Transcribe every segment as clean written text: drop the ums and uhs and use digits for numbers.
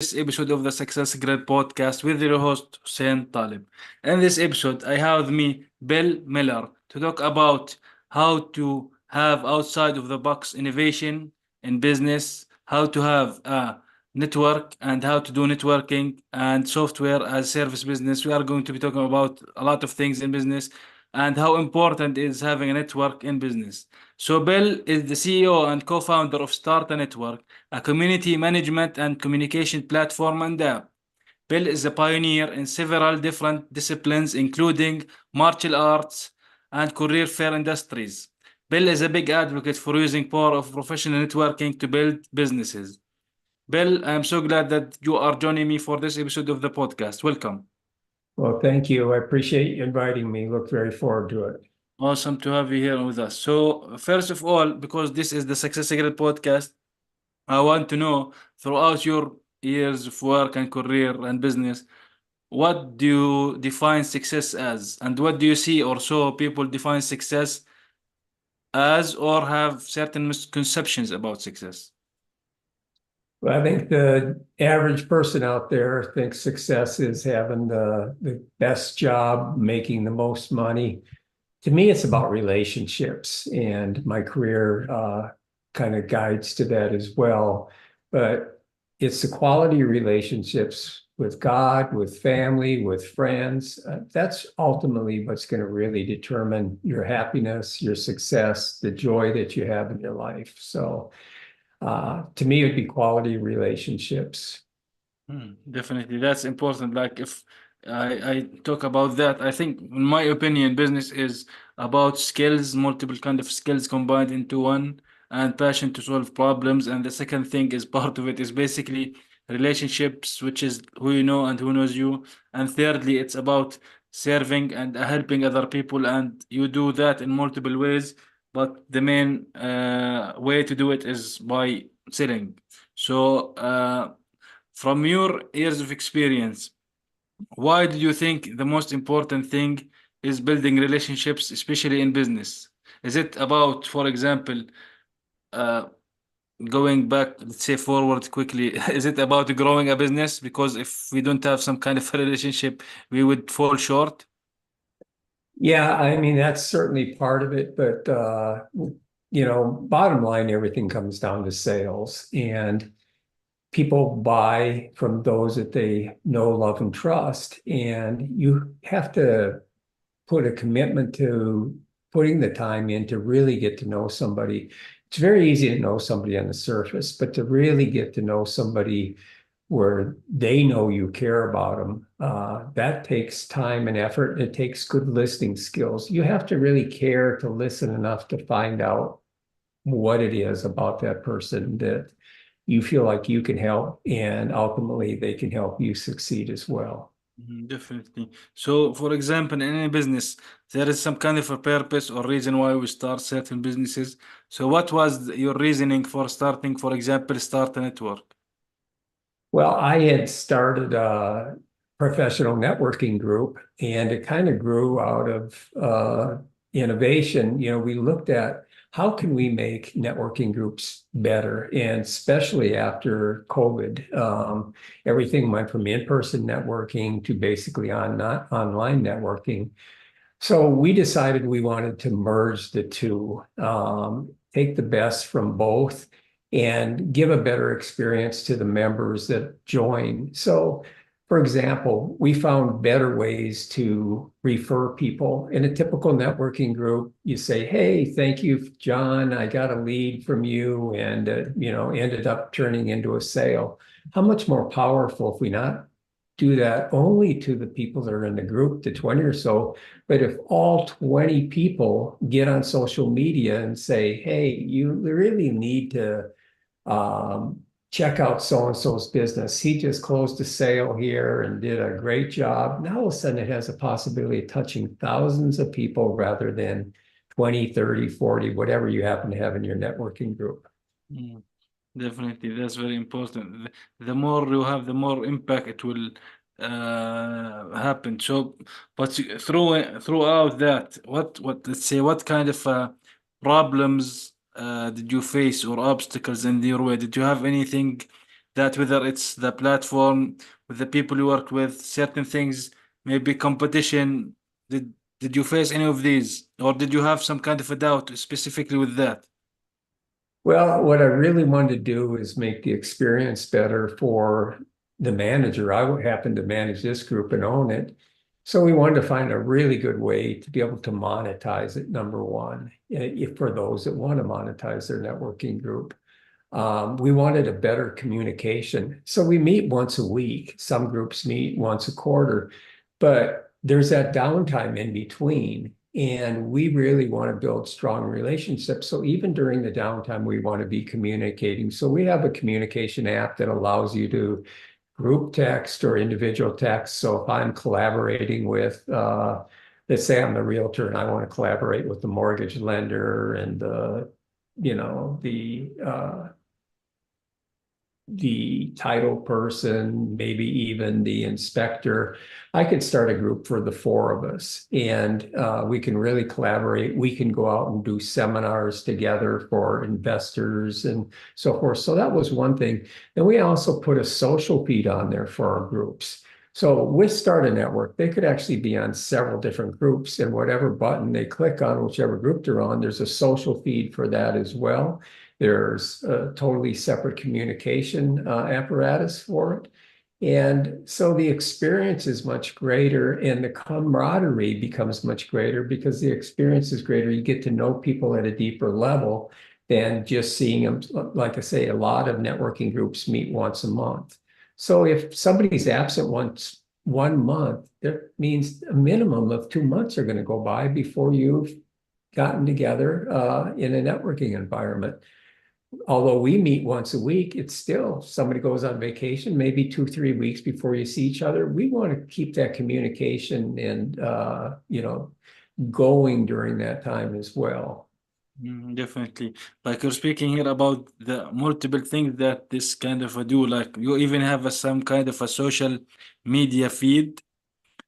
this episode of the Success Grid podcast with your host Hussein Talib. In this episode, I have with me Bill Miller to talk about how to have outside of the box innovation in business, how to have a network and how to do networking and software as service business. We are going to be talking about a lot of things in business and how important is having a network in business. So Bill is the CEO and co-founder of Start a Network, a community management and communication platform and app. Bill is a pioneer in several different disciplines, including martial arts and career fair industries. Bill is a big advocate for using power of professional networking to build businesses. Bill, I am so glad that you are joining me for this episode of the podcast. Welcome. Well, thank you. I appreciate you inviting me. Look very forward to it. Awesome to have you here with us. So, first of all, because this is the Success Secret podcast, I want to know throughout your years of work and career and business, what do you define success as? And what do you see or so people define success as or have certain misconceptions about success? Well, I think the average person out there thinks success is having the best job, making the most money. To me, it's about relationships, and my career kind of guides to that as well. But it's the quality relationships with God, with family, with friends. That's ultimately what's going to really determine your happiness, your success, the joy that you have in your life. So to me, it'd be quality relationships. Definitely, that's important. Like if I talk about that, I think, in my opinion, business is about skills, multiple kind of skills combined into one, and passion to solve problems. And the second thing is part of it is basically relationships, which is who you know and who knows you. And thirdly, it's about serving and helping other people, and you do that in multiple ways. But the main way to do it is by selling. So. From your years of experience, why do you think the most important thing is building relationships, especially in business? Is it about, for example, uh, going back, let's say forward quickly, is it about growing a business? Because if we don't have some kind of a relationship, we would fall short. Yeah, I mean, that's certainly part of it. But, bottom line, everything comes down to sales. And people buy from those that they know, love, and trust. And you have to put a commitment to putting the time in to really get to know somebody. It's very easy to know somebody on the surface, but to really get to know somebody where they know you care about them, that takes time and effort. It takes good listening skills. You have to really care to listen enough to find out what it is about that person that you feel like you can help, and ultimately they can help you succeed as well. Definitely. So, for example, in any business, there is some kind of a purpose or reason why we start certain businesses. So, what was your reasoning for starting, for example, start a network? Well, I had started a professional networking group, and it kind of grew out of innovation. We looked at how can we make networking groups better, and especially after COVID, everything went from in-person networking to basically not online networking. So we decided we wanted to merge the two, take the best from both and give a better experience to the members that join. So, for example, we found better ways to refer people. In a typical networking group, you say, "Hey, thank you, John. I got a lead from you," and ended up turning into a sale. How much more powerful if we not do that only to the people that are in the group, the 20 or so, but if all 20 people get on social media and say, "Hey, you really need to check out so-and-so's business. He just closed a sale here and did a great job." Now all of a sudden it has a possibility of touching thousands of people rather than 20, 30, 40, whatever you happen to have in your networking group. Mm, Definitely, that's very important. The more you have, the more impact it will happen. So, but throughout that, what let's say, what kind of problems did you face or obstacles in your way? Did you have anything that whether it's the platform, with the people you work with, certain things, maybe competition. Did you face any of these, or did you have some kind of a doubt specifically with that? Well, what I really wanted to do is make the experience better for the manager. I happened to manage this group and own it. So we wanted to find a really good way to be able to monetize it, number one, if for those that want to monetize their networking group. We wanted a better communication. So we meet once a week. Some groups meet once a quarter, but there's that downtime in between. And we really want to build strong relationships. So even during the downtime, we want to be communicating. So we have a communication app that allows you to group text or individual text. So if I'm collaborating with, let's say I'm the realtor and I want to collaborate with the mortgage lender and the title person, maybe even the inspector, I could start a group for the four of us and we can really collaborate. We can go out and do seminars together for investors and so forth. So that was one thing. And we also put a social feed on there for our groups. So with Start a Network, they could actually be on several different groups, and whatever button they click on, whichever group they're on, there's a social feed for that as well. There's a totally separate communication apparatus for it. And so the experience is much greater and the camaraderie becomes much greater because the experience is greater. You get to know people at a deeper level than just seeing them. Like I say, a lot of networking groups meet once a month. So if somebody's absent once 1 month, that means a minimum of 2 months are going to go by before you've gotten together in a networking environment. Although we meet once a week, it's still somebody goes on vacation, maybe 2, 3 weeks before you see each other. We want to keep that communication and going during that time as well. Definitely. Like you're speaking here about the multiple things that this kind of a do, like you even have some kind of a social media feed. We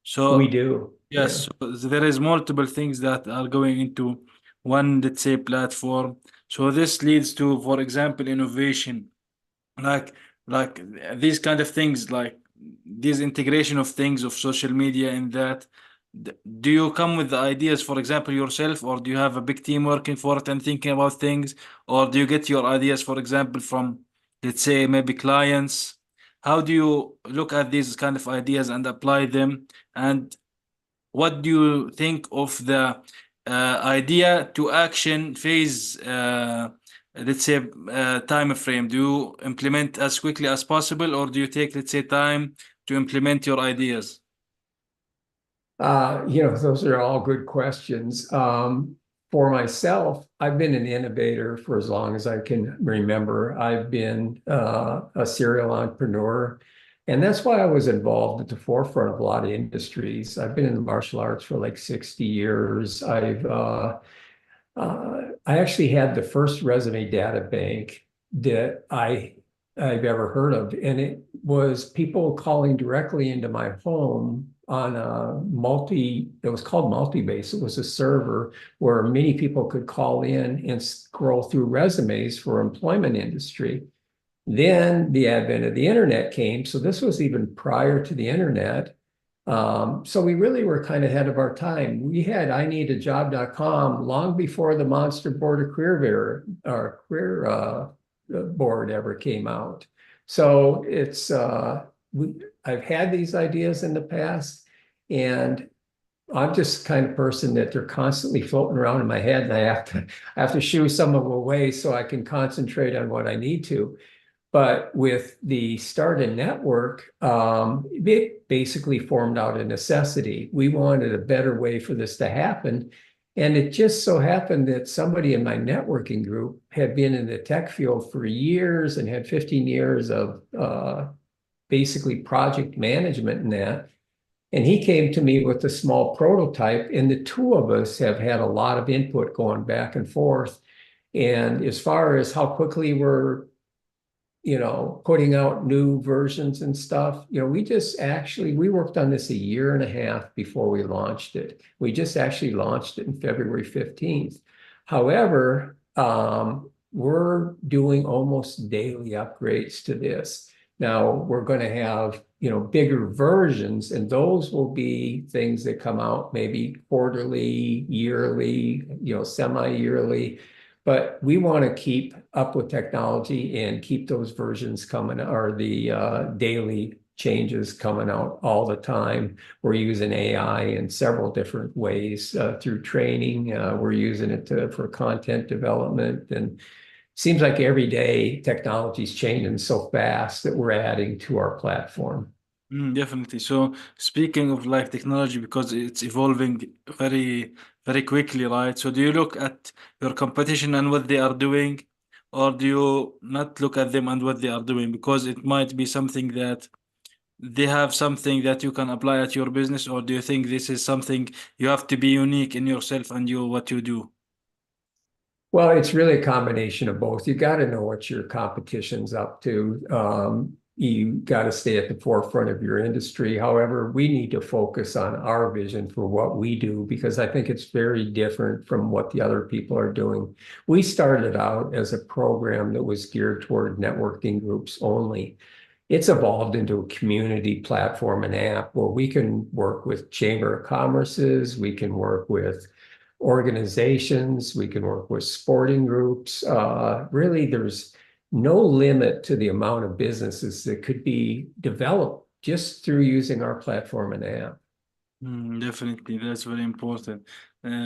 So do, yeah. yes, so there is multiple things that are going into one, let's say, platform. So this leads to, for example, innovation, like like these kind of things, like this integration of things of social media in that. Do you come with the ideas, for example, yourself, or do you have a big team working for it and thinking about things, or do you get your ideas, for example, from, let's say, maybe clients? How do you look at these kind of ideas and apply them? And what do you think of the idea to action phase, let's say, time frame? Do you implement as quickly as possible, or do you take, let's say, time to implement your ideas? Those are all good questions. For myself, I've been an innovator for as long as I can remember. I've been a serial entrepreneur, and that's why I was involved at the forefront of a lot of industries. I've been in the martial arts for like 60 years. I actually had the first resume data bank that I've ever heard of, and it was people calling directly into my home on it was called multi-base. It was a server where many people could call in and scroll through resumes for employment industry. Then the advent of the internet came. So this was even prior to the internet. So we really were kind of ahead of our time. We had ineedajob.com long before the Monster Board of Career Board ever came out. So I've had these ideas in the past, and I'm just the kind of person that they're constantly floating around in my head, and I have to shoo some of them away so I can concentrate on what I need to. But with the Start a Network, it basically formed out of necessity. We wanted a better way for this to happen. And it just so happened that somebody in my networking group had been in the tech field for years and had 15 years of basically project management in that. And he came to me with a small prototype, and the two of us have had a lot of input going back and forth. And as far as how quickly we're putting out new versions and stuff. We worked on this a year and a half before we launched it. We just actually launched it in February 15th. However, we're doing almost daily upgrades to this. Now we're going to have, bigger versions, and those will be things that come out maybe quarterly, yearly, semi-yearly. But we want to keep up with technology and keep those versions coming, or the daily changes coming out all the time. We're using AI in several different ways through training. We're using it for content development, and seems like every day technology is changing so fast that we're adding to our platform. Definitely. So speaking of like technology, because it's evolving very, very quickly, right? So do you look at your competition and what they are doing, or do you not look at them and what they are doing? Because it might be something that they have something that you can apply at your business, or do you think this is something you have to be unique in yourself and you what you do? Well, it's really a combination of both. You got to know what your competition's up to. You got to stay at the forefront of your industry. However, we need to focus on our vision for what we do because I think it's very different from what the other people are doing. We started out as a program that was geared toward networking groups only. It's evolved into a community platform and app where we can work with Chamber of Commerce's, we can work with organizations, we can work with sporting groups. Really, there's no limit to the amount of businesses that could be developed just through using our platform and app. Definitely, that's very important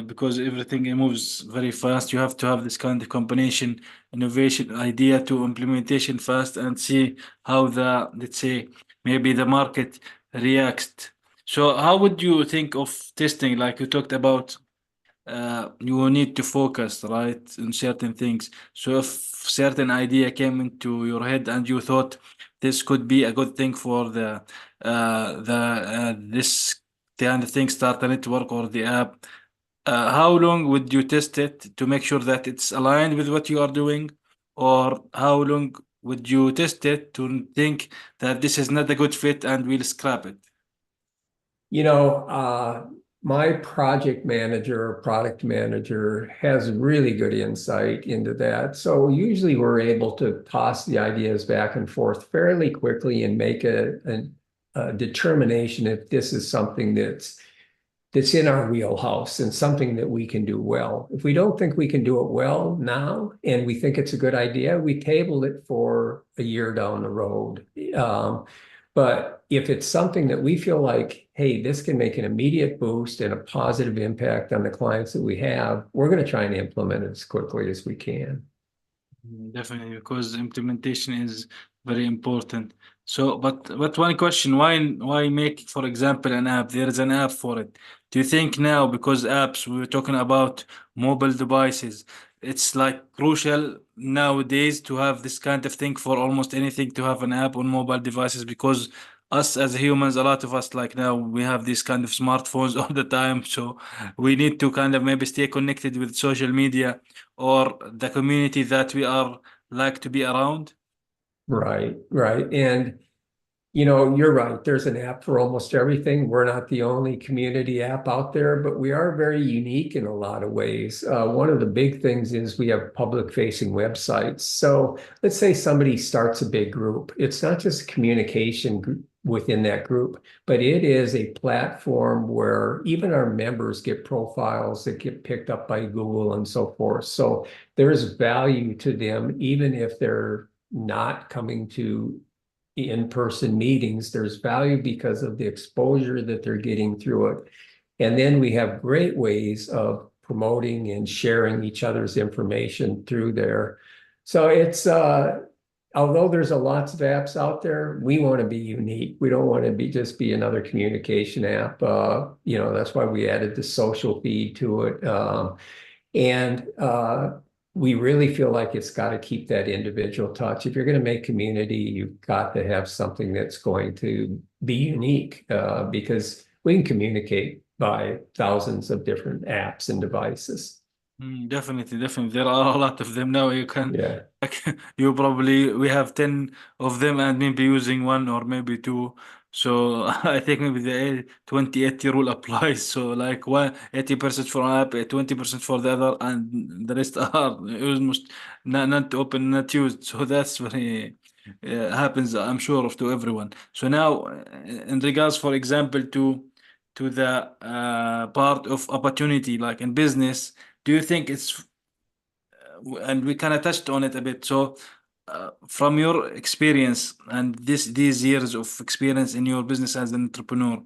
because everything moves very fast. You have to have this kind of combination, innovation, idea to implementation fast, and see how the, let's say, maybe the market reacts. So, how would you think of testing? Like you talked about, you will need to focus, right, on certain things. So, if certain idea came into your head and you thought this could be a good thing for the this kind of thing, start a network or the app, how long would you test it to make sure that it's aligned with what you are doing? Or how long would you test it to think that this is not a good fit and we'll scrap it? You know, my project manager or product manager has really good insight into that. So usually we're able to toss the ideas back and forth fairly quickly and make a determination if this is something that's in our wheelhouse and something that we can do well. If we don't think we can do it well now and we think it's a good idea, we table it for a year down the road. But if it's something that we feel like, hey, this can make an immediate boost and a positive impact on the clients that we have, we're going to try and implement it as quickly as we can. Definitely, because implementation is very important. So, but one question, why make, for example, an app? There is an app for it. Do you think now, because apps, we were talking about mobile devices, it's like crucial nowadays to have this kind of thing for almost anything to have an app on mobile devices because us as humans, a lot of us like now we have these kind of smartphones all the time, so we need to kind of maybe stay connected with social media or the community that we are like to be around. Right, right. And you're right. There's an app for almost everything. We're not the only community app out there, but we are very unique in a lot of ways. One of the big things is we have public-facing websites. So let's say somebody starts a big group. It's not just communication within that group, but it is a platform where even our members get profiles that get picked up by Google and so forth. So there's value to them, even if they're not coming to in-person meetings. There's value because of the exposure that they're getting through it. And then we have great ways of promoting and sharing each other's information through there. So it's although there's a lots of apps out there, we want to be unique. We don't want to be another communication app. That's why we added the social feed to it. And we really feel like it's got to keep that individual touch. If you're going to make community, you've got to have something that's going to be unique because we can communicate by thousands of different apps and devices. Definitely, definitely. There are a lot of them now. You can, Yeah. like, you probably, we have 10 of them and maybe using one or maybe two. So I think maybe the 20-80 rule applies. So like 80% for an app, 20% for the other, and the rest are almost not open, not used. So that's very, happens, I'm sure of, to everyone. So now, in regards, for example, to the part of opportunity, like in business, do you think it's, and we kind of touched on it a bit. So, from your experience and these years of experience in your business as an entrepreneur,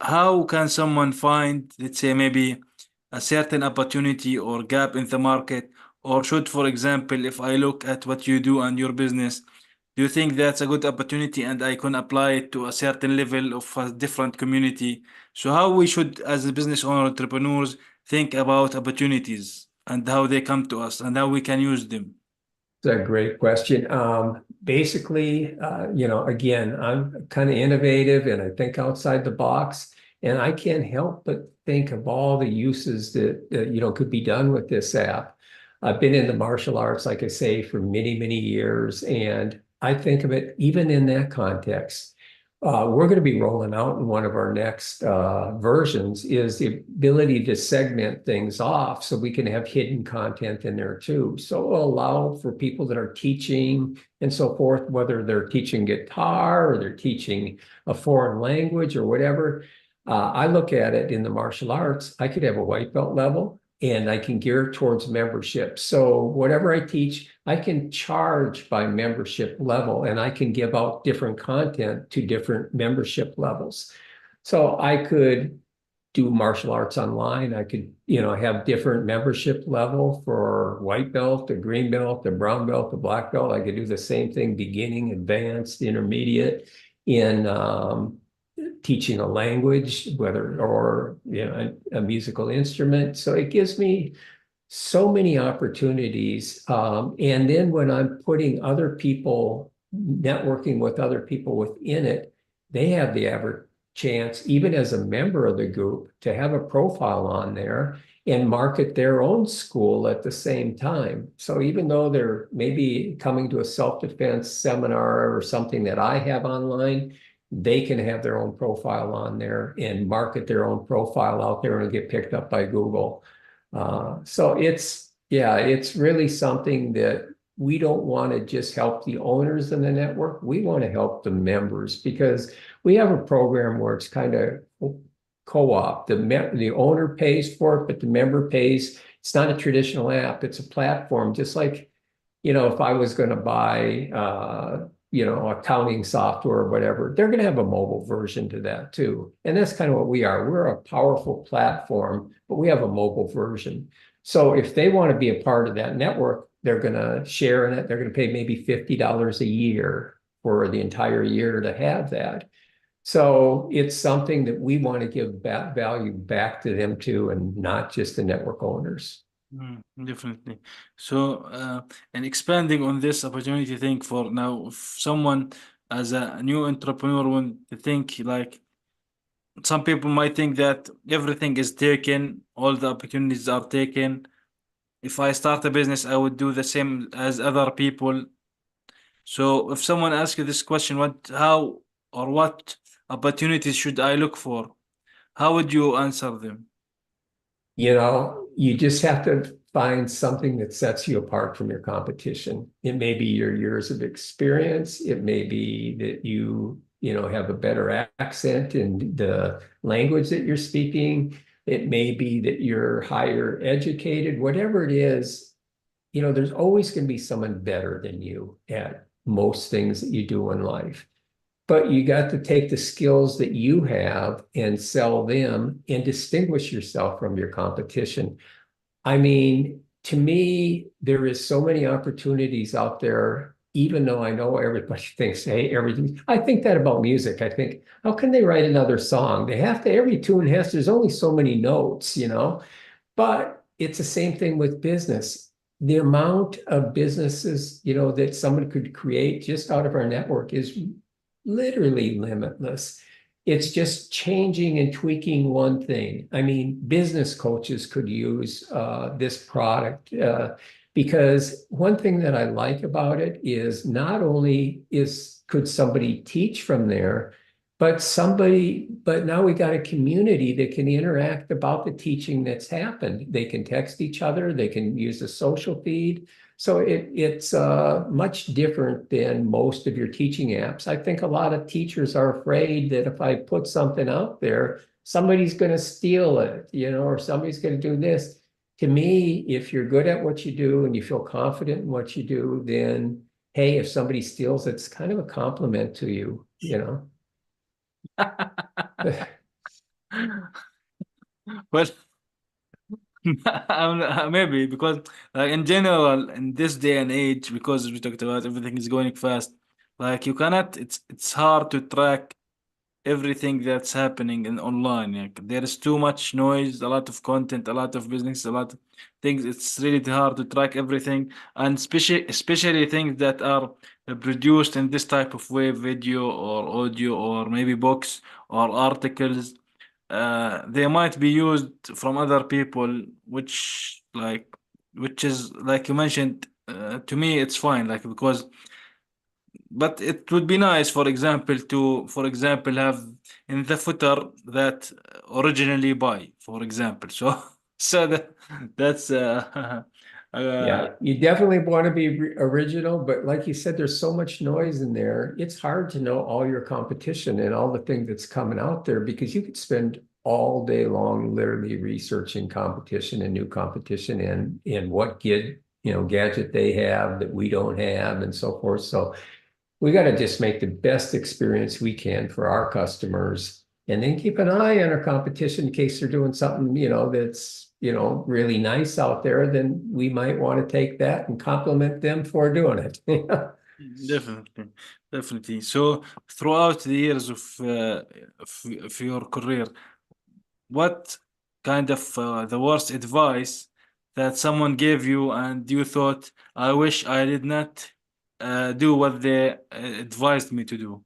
how can someone find, let's say, maybe a certain opportunity or gap in the market? Or should, for example, if I look at what you do and your business, do you think that's a good opportunity and I can apply it to a certain level of a different community? So how we should, as a business owner, entrepreneurs, think about opportunities and how they come to us and how we can use them? It's a great question. Basically, again, I'm kind of innovative and I think outside the box, and I can't help but think of all the uses that could be done with this app. I've been in the martial arts, like I say, for many, many years, and I think of it even in that context. We're going to be rolling out in one of our next versions is the ability to segment things off so we can have hidden content in there too. So it'll allow for people that are teaching and so forth, whether they're teaching guitar or they're teaching a foreign language or whatever. I look at it in the martial arts, I could have a white belt level and I can gear towards membership. So whatever I teach, I can charge by membership level and I can give out different content to different membership levels. So I could do martial arts online. I could, have different membership level for white belt, the green belt, the brown belt, the black belt. I could do the same thing, beginning, advanced, intermediate in teaching a language, whether or a musical instrument. So it gives me so many opportunities. And then when I'm putting other people, networking with other people within it, they have the average chance, even as a member of the group, to have a profile on there and market their own school at the same time. So even though they're maybe coming to a self-defense seminar or something that I have online, they can have their own profile on there and market their own profile out there and get picked up by Google. So it's really something that we don't want to just help the owners in the network. We want to help the members because we have a program where it's kind of co-op. The owner pays for it, but the member pays. It's not a traditional app. It's a platform, just like, if I was going to buy, accounting software or whatever, they're going to have a mobile version to that too. And that's kind of what we are. We're a powerful platform, but we have a mobile version. So if they want to be a part of that network, they're going to share in it. They're going to pay maybe $50 a year for the entire year to have that. So it's something that we want to give back value back to them too, and not just the network owners. Definitely. So, and expanding on this opportunity thing for now, if someone as a new entrepreneur want to think like some people might think that everything is taken, all the opportunities are taken. If I start a business, I would do the same as other people. So if someone asks you this question, how, or what opportunities should I look for? How would you answer them? You just have to find something that sets you apart from your competition. It may be your years of experience. It may be that have a better accent in the language that you're speaking. It may be that you're higher educated, whatever it is, there's always going to be someone better than you at most things that you do in life. But you got to take the skills that you have and sell them and distinguish yourself from your competition. I mean, to me, there is so many opportunities out there, even though I know everybody thinks, hey, everything. I think that about music. I think, how can they write another song? Every tune there's only so many notes, But it's the same thing with business. The amount of businesses, that someone could create just out of our network is literally limitless. It's just changing and tweaking one thing. I mean, business coaches could use this product because one thing that I like about it is not only could somebody teach from there, but now we got a community that can interact about the teaching that's happened. They can text each other, they can use a social feed. So it's much different than most of your teaching apps. I think a lot of teachers are afraid that if I put something out there, somebody's going to steal it, or somebody's going to do this. To me, if you're good at what you do and you feel confident in what you do, then hey, if somebody steals it, it's kind of a compliment to you. Well, maybe because like in general in this day and age, because we talked about everything is going fast, like you cannot. It's hard to track everything that's happening in online. Like there is too much noise, a lot of content, a lot of business, a lot of things. It's really hard to track everything, and especially things that are produced in this type of way, video or audio or maybe books or articles. They might be used from other people, which is like you mentioned. To me, it's fine, like because but it would be nice, for example, for example, have in the footer that originally by, for example. So, so that's Yeah, you definitely want to be original, but like you said, there's so much noise in there. It's hard to know all your competition and all the thing that's coming out there because you could spend all day long literally researching competition and new competition and what gadget they have that we don't have and so forth. So we got to just make the best experience we can for our customers and then keep an eye on our competition in case they're doing something, that's, really nice out there, then we might want to take that and compliment them for doing it. definitely, definitely. So, throughout the years of your career, what kind of the worst advice that someone gave you and you thought, I wish I did not do what they advised me to do?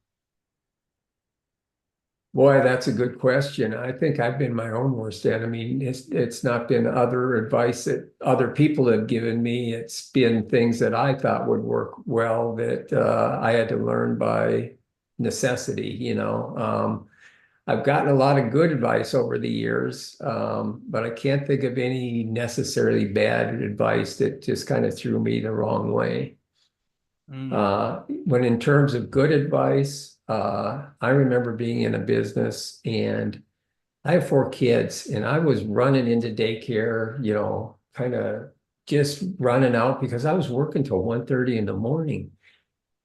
Boy, that's a good question. I think I've been my own worst enemy. It's not been other advice that other people have given me. It's been things that I thought would work well that I had to learn by necessity. I've gotten a lot of good advice over the years, but I can't think of any necessarily bad advice that just kind of threw me the wrong way. Mm, When in terms of good advice, I remember being in a business and I have 4 kids and I was running into daycare, kind of just running out because I was working till 1:30 in the morning.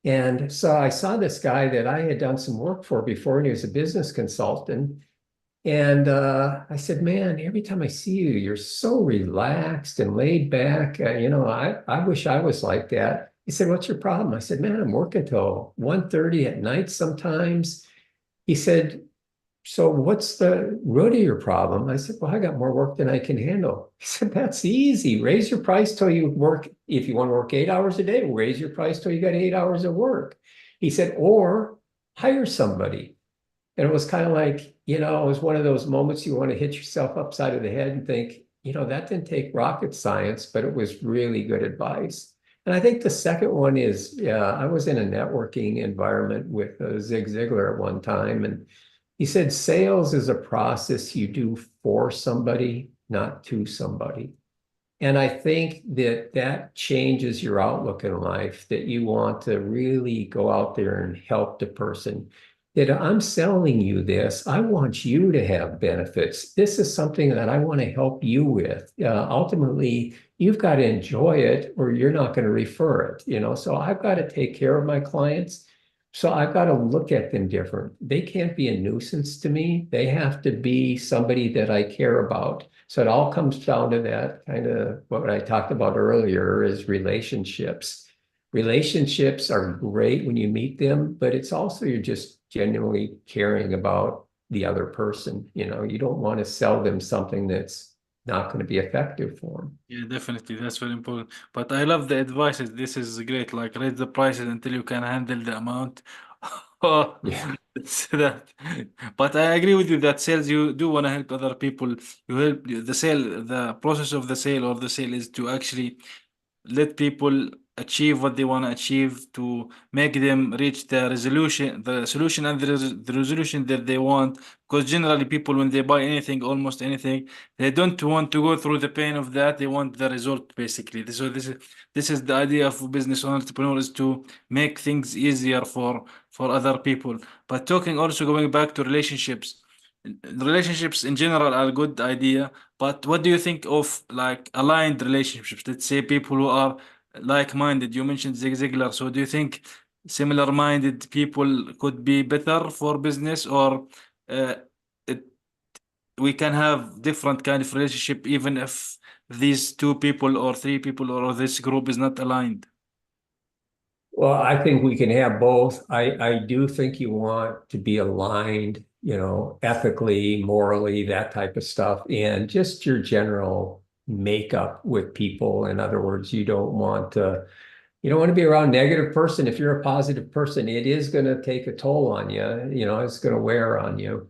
And so I saw this guy that I had done some work for before, and he was a business consultant. And I said, man, every time I see you, you're so relaxed and laid back. I wish I was like that. He said, what's your problem? I said, man, I'm working till 1:30 at night sometimes. He said, so what's the root of your problem? I said, well, I got more work than I can handle. He said, that's easy. Raise your price till you work. If you want to work 8 hours a day, raise your price till you got 8 hours of work. He said, or hire somebody. And it was kind of like, it was one of those moments you want to hit yourself upside of the head and think, that didn't take rocket science, but it was really good advice. And I think the second one is, yeah, I was in a networking environment with Zig Ziglar at one time, and he said, sales is a process you do for somebody, not to somebody. And I think that that changes your outlook in life, that you want to really go out there and help the person. That I'm selling you this, I want you to have benefits. This is something that I want to help you with. Ultimately, you've got to enjoy it or you're not going to refer it. So I've got to take care of my clients. So I've got to look at them different. They can't be a nuisance to me. They have to be somebody that I care about. So it all comes down to that kind of what I talked about earlier is relationships. Relationships are great when you meet them, but it's also you're just genuinely caring about the other person. You don't want to sell them something that's not going to be effective for them. yeah, definitely. That's very important. But I love the advices. This is great. Like raise the prices until you can handle the amount. Oh, Yeah. it's that. But I agree with you that sales, you do want to help other people. You help the sale, the process of the sale or the sale is to actually let people achieve what they want to achieve, to make them reach the solution and the resolution that they want. Because generally, people, when they buy anything, almost anything, they don't want to go through the pain of that. They want the result, basically. So this is the idea of business entrepreneurs, to make things easier for other people. But talking also, going back to relationships. Relationships in general are a good idea, but what do you think of like aligned relationships? Let's say people who are like-minded. You mentioned Zig Ziglar. So do you think similar-minded people could be better for business, or uh, it, we can have different kind of relationship even if these two people or three people or this group is not aligned? Well, I think we can have both. I do think you want to be aligned, ethically, morally, that type of stuff, and just your general makeup with people. In other words, you don't want to be around a negative person. If you're a positive person, it is going to take a toll on you. It's going to wear on you.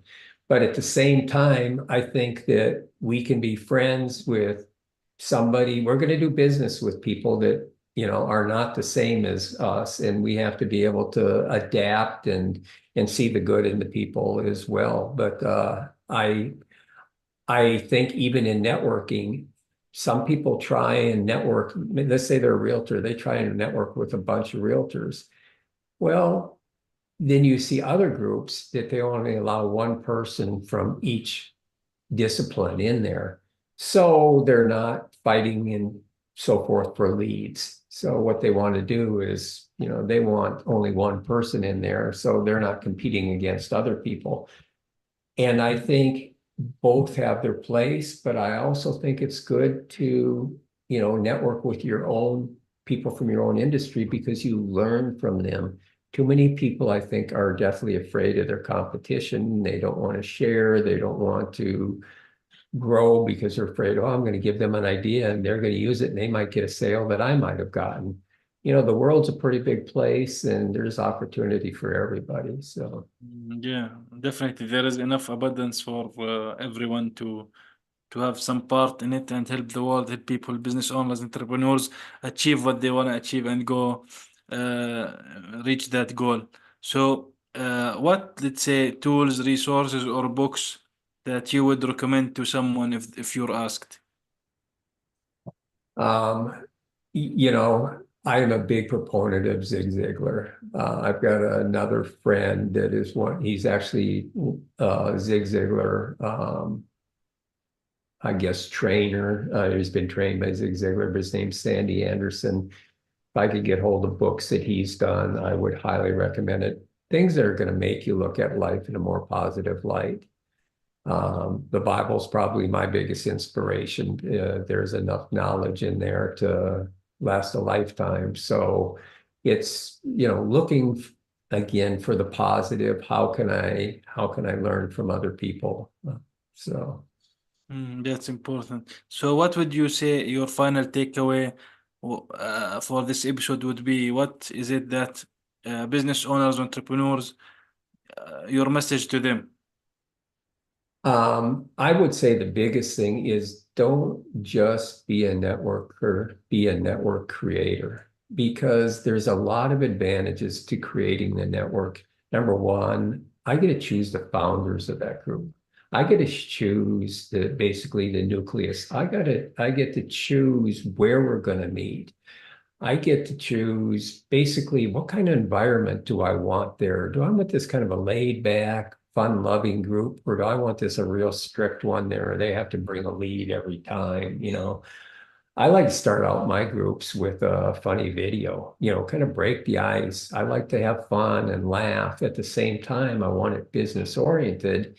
But at the same time, I think that we can be friends with somebody. We're going to do business with people that, are not the same as us. And we have to be able to adapt and see the good in the people as well. But I think even in networking, some people try and network. Let's say they're a realtor, they try and network with a bunch of realtors. Well, then you see other groups that they only allow one person from each discipline in there. So they're not fighting and so forth for leads. So what they want to do is, they want only one person in there. So they're not competing against other people. And I think both have their place, but I also think it's good to, network with your own people from your own industry because you learn from them. Too many people, I think, are definitely afraid of their competition. They don't want to share. They don't want to grow because they're afraid, oh, I'm going to give them an idea and they're going to use it and they might get a sale that I might have gotten. The world's a pretty big place and there's opportunity for everybody. So. Yeah, definitely. There is enough abundance for everyone to have some part in it and help the world, help people, business owners, entrepreneurs achieve what they want to achieve and go uh, reach that goal. So, what, let's say, tools, resources, or books that you would recommend to someone if you're asked? Um, I am a big proponent of Zig Ziglar. I've got another friend that is he's actually Zig Ziglar, I guess, trainer. He's been trained by Zig Ziglar, but his name's Sandy Anderson. If I could get hold of books that he's done, I would highly recommend it. Things that are going to make you look at life in a more positive light. The Bible's probably my biggest inspiration. There's enough knowledge in there to last a lifetime. So it's, looking again for the positive. How can I learn from other people? So That's important. So, what would you say your final takeaway for this episode would be? What is it that business owners, entrepreneurs, your message to them? I would say the biggest thing is don't just be a networker, be a network creator, because there's a lot of advantages to creating the network. Number one, I get to choose the founders of that group. I get to choose basically the nucleus. I get to choose where we're going to meet. I get to choose basically what kind of environment do I want there? Do I want this kind of a laid back, fun loving group, or do I want this a real strict one there? Or they have to bring a lead every time, I like to start out my groups with a funny video, kind of break the ice. I like to have fun and laugh. At the same time, I want it business oriented.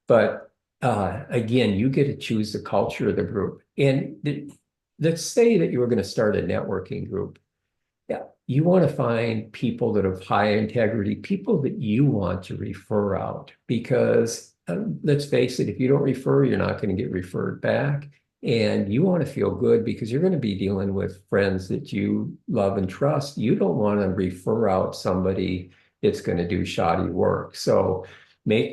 But again, you get to choose the culture of the group. And let's say that you were going to start a networking group. Yeah, you want to find people that have high integrity, people that you want to refer out. Because let's face it, if you don't refer, you're not going to get referred back. And you want to feel good because you're going to be dealing with friends that you love and trust. You don't want to refer out somebody that's going to do shoddy work. So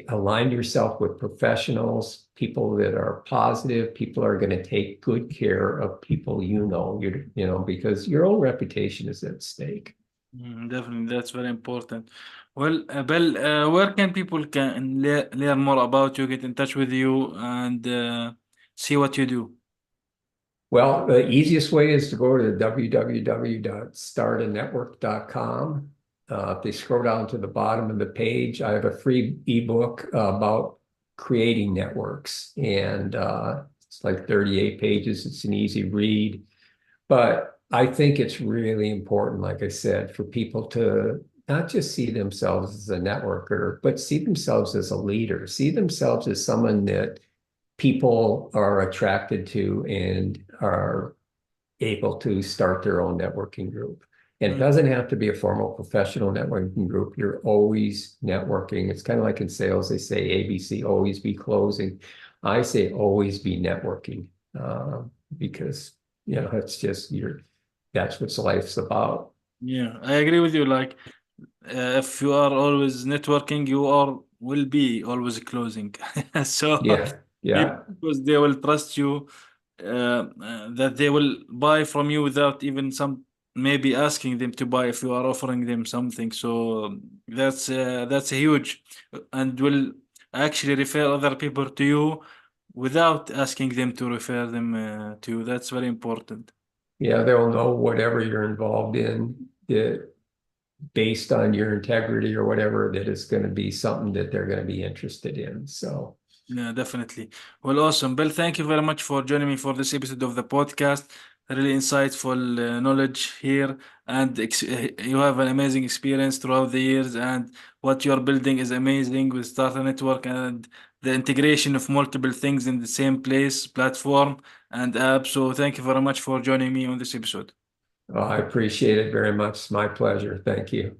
align yourself with professionals, people that are positive, people are going to take good care of people because your own reputation is at stake. Definitely, that's very important. Well, Bill, where can people can learn more about you, get in touch with you, and see what you do? Well, the easiest way is to go to www.startanetwork.com. If they scroll down to the bottom of the page, I have a free ebook about creating networks, and it's like 38 pages. It's an easy read, but I think it's really important, like I said, for people to not just see themselves as a networker, but see themselves as a leader, see themselves as someone that people are attracted to and are able to start their own networking group. And it Mm, doesn't have to be a formal professional networking group. You're always networking. It's kind of like in sales, they say ABC, always be closing. I say always be networking because, it's just that's what life's about. yeah, I agree with you. Like, if you are always networking, you are will be always closing. So Yeah. people, Yeah. because they will trust you, that they will buy from you without even some maybe asking them to buy if you are offering them something. So that's a huge, and will actually refer other people to you without asking them to refer them to you. That's very important. Yeah. They'll know whatever you're involved in that based on your integrity or whatever, that is going to be something that they're going to be interested in. So, Yeah, definitely. Well, awesome. Bill, thank you very much for joining me for this episode of the podcast. Really insightful knowledge here, and you have an amazing experience throughout the years. And what you are building is amazing with Starter Network and the integration of multiple things in the same place, platform, and app. So, thank you very much for joining me on this episode. I appreciate it very much. It's my pleasure. Thank you.